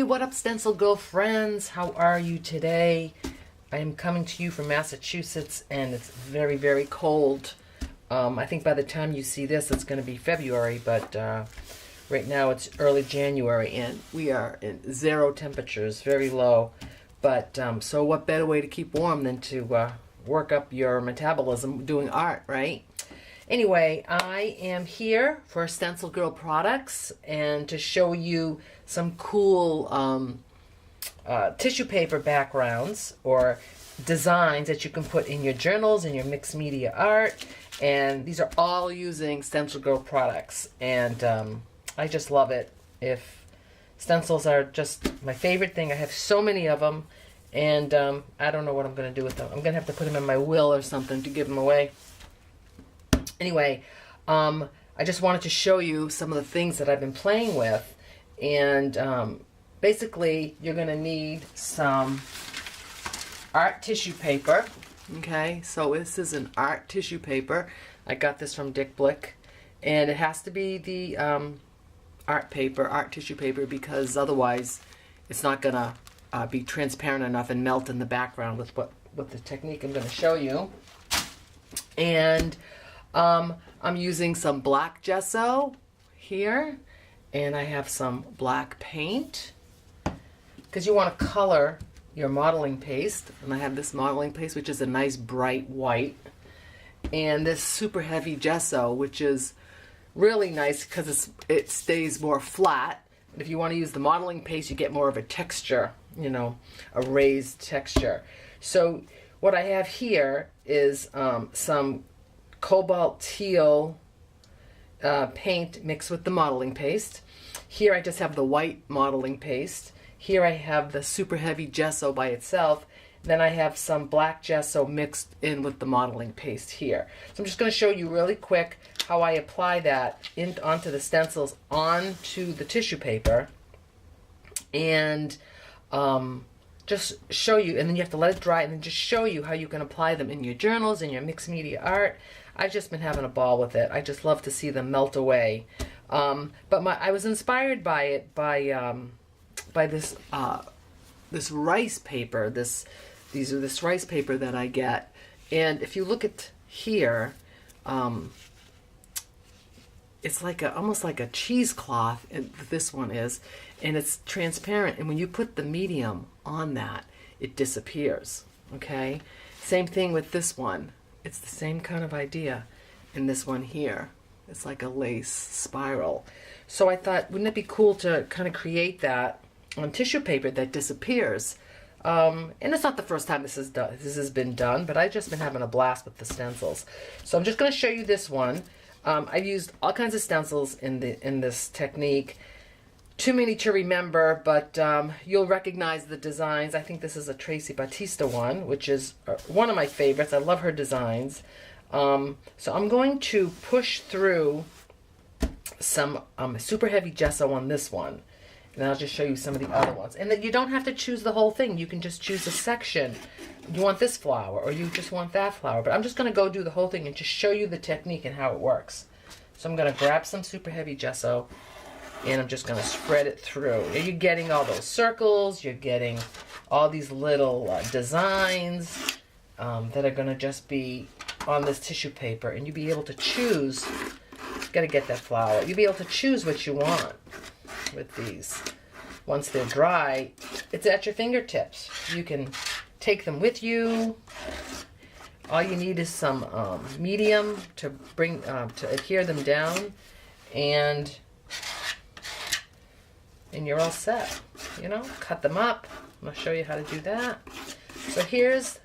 Hey, what up, Stencil Girl friends? How are you today? I am coming to you from Massachusetts, and it's very, very cold. I think by the time you see this, it's going to be February, but right now it's early January, and we are in 0 temperatures, very low. But so what better way to keep warm than to work up your metabolism doing art, right? Anyway, I am here for StencilGirl Products and to show you some cool tissue paper backgrounds or designs that you can put in your journals and your mixed media art. And these are all using StencilGirl products, and I just love it. If stencils are just my favorite thing, I have so many of them, and I don't know what I'm going to do with them. I'm going to have to put them in my will or something to give them away. Anyway, I just wanted to show you some of the things that I've been playing with, and basically you're going to need some art tissue paper. Okay, so this is an art tissue paper. I got this from Dick Blick, and it has to be the art tissue paper, because otherwise it's not going to be transparent enough and melt in the background with the technique I'm going to show you. And I'm using some black gesso here, and I have some black paint, because you want to color your modeling paste. And I have this modeling paste, which is a nice bright white, and this super heavy gesso, which is really nice because it stays more flat. If you want to use the modeling paste, you get more of a texture, you know, a raised texture. So what I have here is some cobalt teal paint mixed with the modeling paste. Here I just have the white modeling paste. Here I have the super heavy gesso by itself. Then I have some black gesso mixed in with the modeling paste here. So I'm just going to show you really quick how I apply that onto the stencils, onto the tissue paper, and just show you, and then you have to let it dry, and then just show you how you can apply them in your journals and your mixed media art. I've just been having a ball with it. I just love to see them melt away. But I was inspired by it by this this rice paper. This rice paper that I get, and if you look at here, it's like almost like a cheesecloth. This one is, and it's transparent. And when you put the medium on that, it disappears. Okay, same thing with this one. It's the same kind of idea. And this one here, it's like a lace spiral. So I thought, wouldn't it be cool to kind of create that on tissue paper that disappears? And it's not the first time this has been done, but I've just been having a blast with the stencils. So I'm just going to show you this one. I've used all kinds of stencils in this technique. Too many to remember, but you'll recognize the designs. I think this is a Tracy Batista one, which is one of my favorites. I love her designs. So I'm going to push through some super heavy gesso on this one, and I'll just show you some of the other ones. And then you don't have to choose the whole thing. You can just choose a section. You want this flower, or you just want that flower. But I'm just going to go do the whole thing and just show you the technique and how it works. So I'm going to grab some super heavy gesso, and I'm just going to spread it through. You're getting all those circles. You're getting all these little designs that are going to just be on this tissue paper, and you'll be able to choose. Got to get that flower. You'll be able to choose what you want with these. Once they're dry, it's at your fingertips. You can take them with you. All you need is some medium to bring to adhere them down, and you're all set. You know, cut them up. I'm gonna show you how to do that. So here's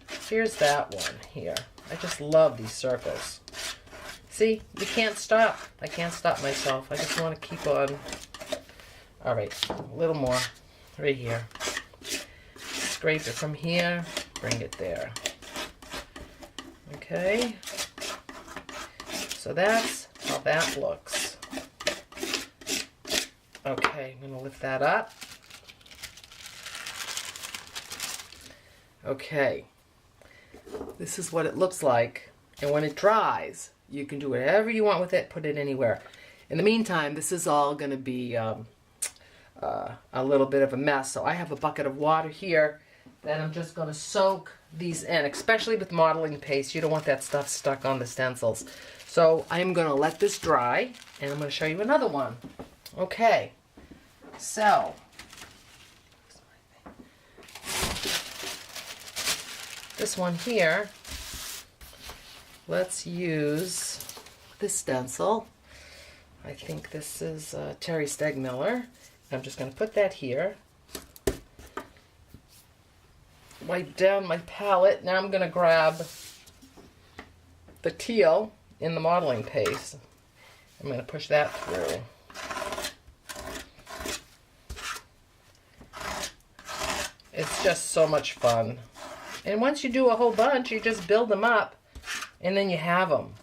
that one here. I just love these circles. See, you can't stop. I can't stop myself. I just want to keep on. All right, a little more right here. Scrape it from here, bring it there. Okay, so that's how that looks. Okay, I'm going to lift that up. Okay, this is what it looks like, and when it dries, you can do whatever you want with it, put it anywhere. In the meantime, this is all going to be a little bit of a mess. So I have a bucket of water here that I'm just going to soak these in, especially with modeling paste. You don't want that stuff stuck on the stencils. So I'm going to let this dry, and I'm going to show you another one. Okay, so this one here, let's use this stencil. I think this is Terry Stegmiller. I'm just going to put that here. Wipe down my palette. Now I'm going to grab the teal in the modeling paste. I'm going to push that through. It's just so much fun. And once you do a whole bunch, you just build them up and then you have them.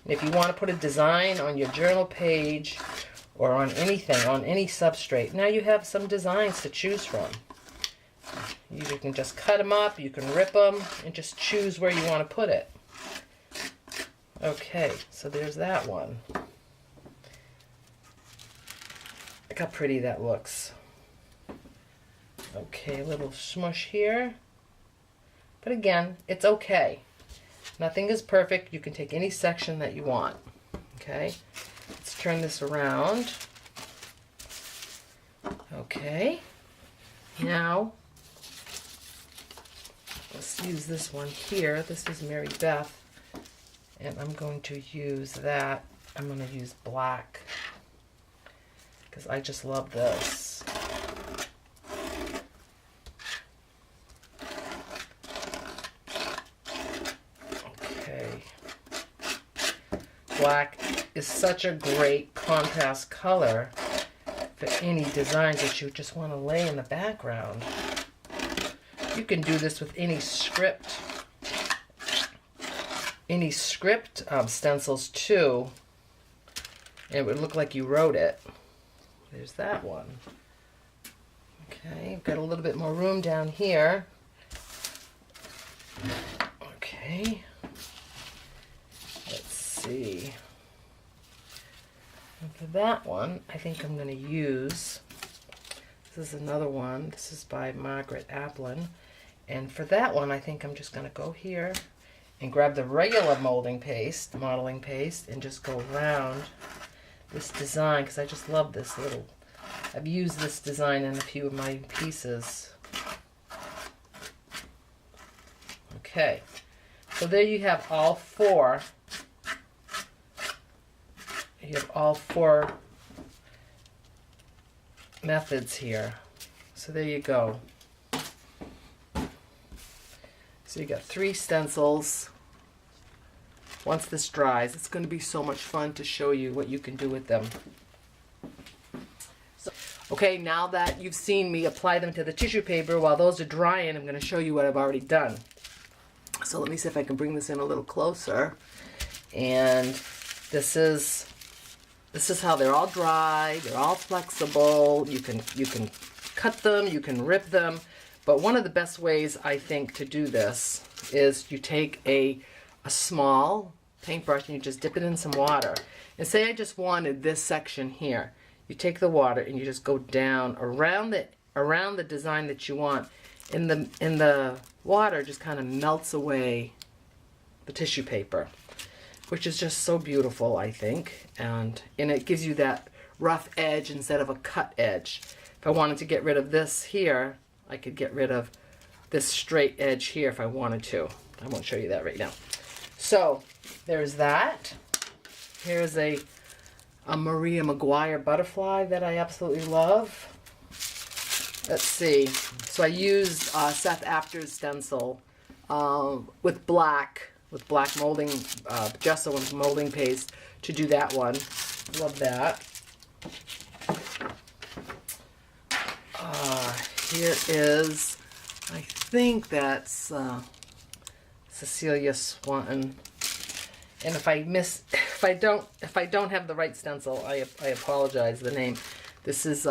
And if you want to put a design on your journal page or on anything, on any substrate, now you have some designs to choose from. You can just cut them up, you can rip them, and just choose where you want to put it. Okay, so there's that one. Look how pretty that looks. Okay, a little smush here. But again, it's okay. Nothing is perfect. You can take any section that you want. Okay, let's turn this around. Okay, now let's use this one here. This is Mary Beth, and I'm going to use that. I'm going to use black because I just love this. Black is such a great contrast color for any designs that you just want to lay in the background. You can do this with any script stencils too, and it would look like you wrote it. There's that one. Okay, I've got a little bit more room down here. Okay. See. And for that one, I think I'm going to use, this is another one, this is by Margaret Applin, and for that one I think I'm just going to go here and grab the regular modeling paste, and just go around this design because I just love this little, I've used this design in a few of my pieces. Okay, so there you have all four. You have all four methods here. So there you go. So you got 3 stencils. Once this dries, it's going to be so much fun to show you what you can do with them. So, okay, now that you've seen me apply them to the tissue paper, while those are drying, I'm going to show you what I've already done. So let me see if I can bring this in a little closer. And this is how they're all dry, they're all flexible, you can cut them, you can rip them, but one of the best ways I think to do this is you take a small paintbrush and you just dip it in some water. And say I just wanted this section here. You take the water and you just go down around the design that you want. And the water just kind of melts away the tissue paper, which is just so beautiful, I think, and it gives you that rough edge instead of a cut edge. If I wanted to get rid of this here, I could get rid of this straight edge here if I wanted to. I won't show you that right now. So there's that. Here's a Maria Maguire butterfly that I absolutely love. Let's see. So I used Seth Apter's stencil with black molding, gesso and molding paste to do that one. Love that. Here is, I think that's Cecilia Swanton. And if I don't have the right stencil, I apologize. The name. This is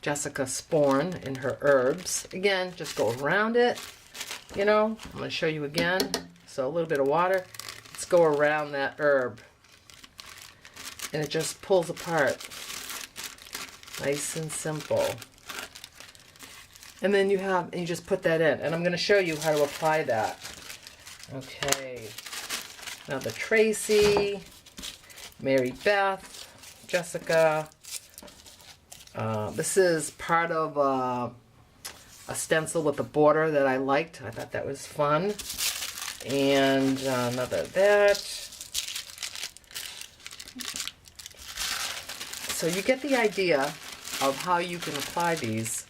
Jessica Sporn in her herbs. Again, just go around it. You know, I'm going to show you again. So a little bit of water. Let's go around that herb. And it just pulls apart. Nice and simple. And then you just put that in. And I'm going to show you how to apply that. Okay. Now the Tracy, Mary Beth, Jessica. This is part of a stencil with a border that I liked. I thought that was fun. And another that. So you get the idea of how you can apply these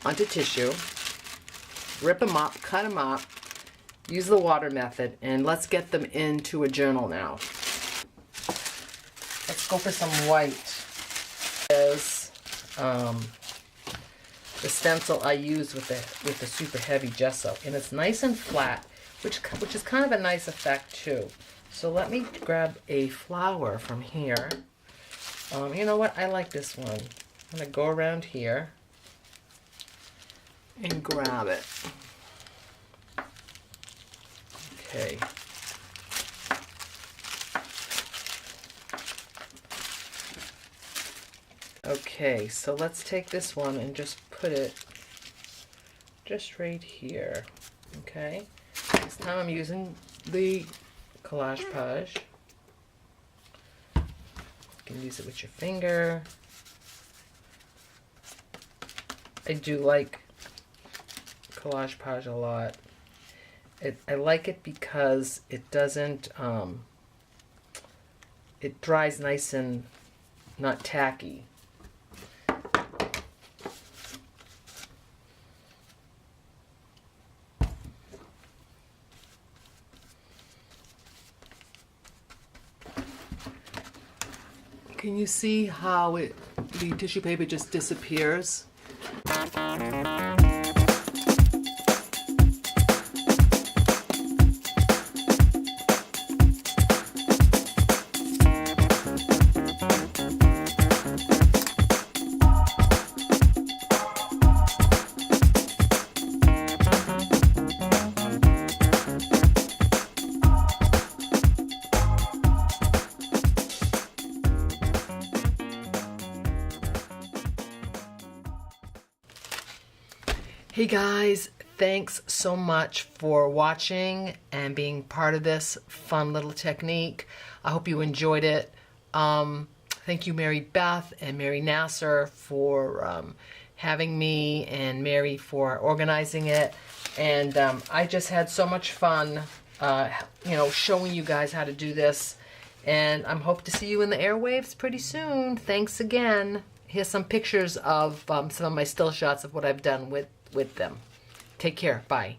onto tissue. Rip them up, cut them up, use the water method, and let's get them into a journal now. Let's go for some white. There's the stencil I use with the super heavy gesso, and it's nice and flat, which is kind of a nice effect too. So let me grab a flower from here. You know what? I like this one. I'm gonna go around here and grab it. Okay. Okay, so let's take this one and just put it just right here. Okay. This time I'm using the Collage Page. You can use it with your finger. I do like Collage Page a lot. I like it because it doesn't, it dries nice and not tacky. Can you see how the tissue paper just disappears? Hey guys, thanks so much for watching and being part of this fun little technique. I hope you enjoyed it. Thank you Mary Beth and Mary Nasser for having me, and Mary for organizing it. And I just had so much fun you know, showing you guys how to do this. And I'm hope to see you in the airwaves pretty soon. Thanks again. Here's some pictures of some of my still shots of what I've done with them. Take care. Bye.